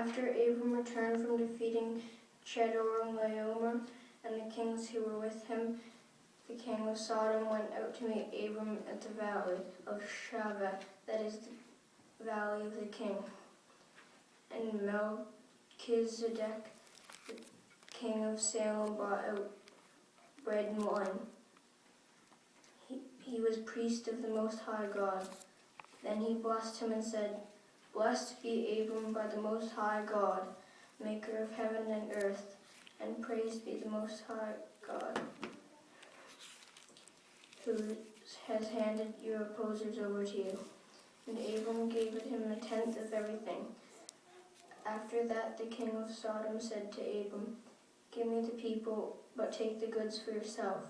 After Abram returned from defeating Chedorlaomer and the kings who were with him, the king of Sodom went out to meet Abram at the valley of Shaveh, that is the valley of the king. And Melchizedek, the king of Salem, brought out bread and wine. He was priest of the Most High God. Then he blessed him and said, "Blessed be Abram by the Most High God, maker of heaven and earth, and praised be the Most High God, who has handed your opposers over to you." And Abram gave him a tenth of everything. After that, the king of Sodom said to Abram, "Give me the people, but take the goods for yourself."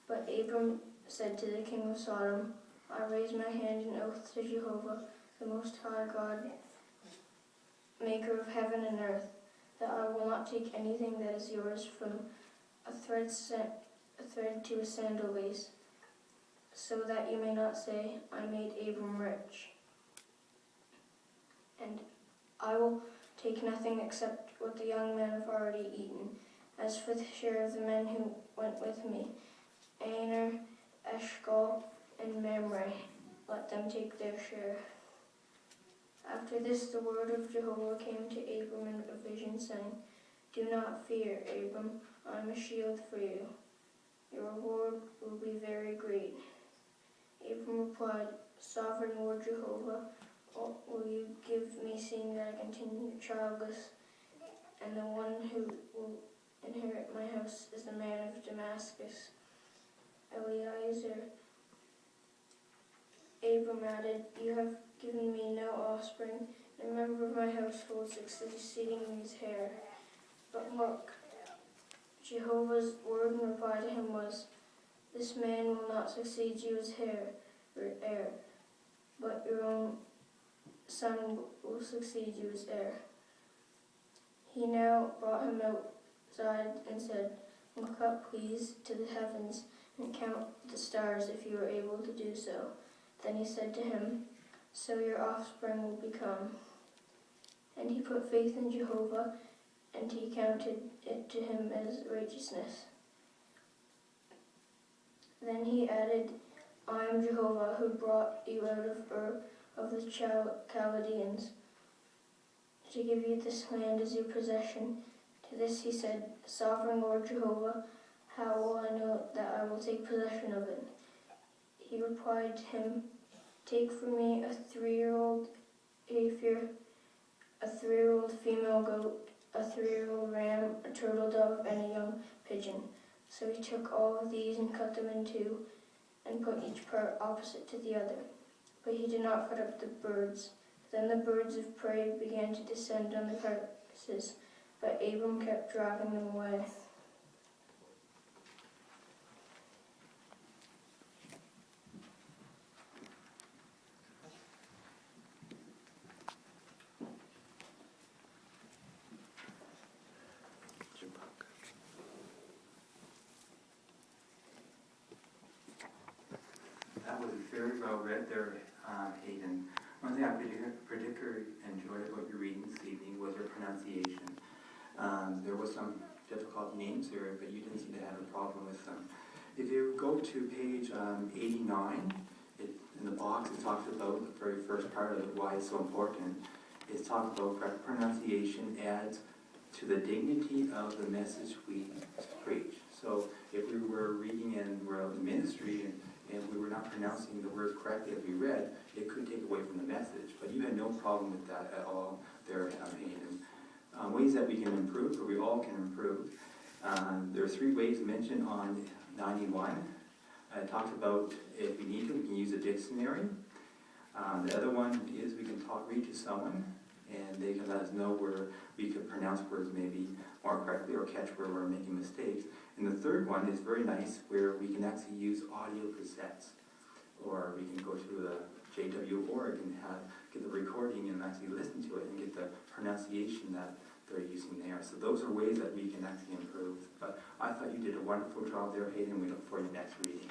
But Abram said to the king of Sodom, "I raise my hand in oath to Jehovah, the Most High God, maker of heaven and earth, that I will not take anything that is yours, from a thread to a sandal base, so that you may not say, 'I made Abram rich.' And I will take nothing except what the young men have already eaten. As for the share of the men who went with me, Aner, Eshcol, and Mamre, let them take their share." After this, the word of Jehovah came to Abram in a vision, saying, "Do not fear, Abram, I am a shield for you. Your reward will be very great." Abram replied, "Sovereign Lord Jehovah, what will you give me, seeing that I continue childless, and the one who will inherit my house is the man of Damascus, Eliezer?" Abram added, "You have given me no offspring, and a member of my household is exceeding his hair. But look, Jehovah's word in reply to him was, 'This man will not succeed you as heir, but your own son will succeed you as heir.'" He now brought him outside and said, "Look up, please, to the heavens and count the stars, if you are able to do so." Then he said to him, "So your offspring will become." And he put faith in Jehovah, and he counted it to him as righteousness. Then he added, "I am Jehovah, who brought you out of Ur of the Chaldeans, to give you this land as your possession." To this he said, "Sovereign Lord Jehovah, how will I know that I will take possession of it?" He replied to him, "Take for me a 3-year-old heifer, a 3-year-old female goat, a 3-year-old ram, a turtle dove, and a young pigeon." So he took all of these and cut them in two, and put each part opposite to the other. But he did not cut up the birds. Then the birds of prey began to descend on the carcasses, but Abram kept driving them away. That was very well read there, Hayden. One thing I particularly enjoyed about your reading this evening was your pronunciation. There was some difficult names here, but you didn't seem to have a problem with them. If you go to page 89, in the box it talks about the very first part of it, why it's so important. It's talking about correct pronunciation adds to the dignity of the message we preach. So if we were reading and we're out in ministry and we were not pronouncing the words correctly as we read, it could take away from the message. But you had no problem with that at all there, Hayden. Ways that we can improve, or we all can improve. There are 3 ways mentioned on 91. It talks about if we need to, we can use a dictionary. The other one is we can read to someone, and they can let us know where we could pronounce words maybe more correctly or catch where we're making mistakes. And the third one is very nice, where we can actually use audio cassettes. Or we can go to the JW.org and get the recording and actually listen to it and get the pronunciation that they're using there. So those are ways that we can actually improve. But I thought you did a wonderful job there, Hayden. We look forward to your next reading.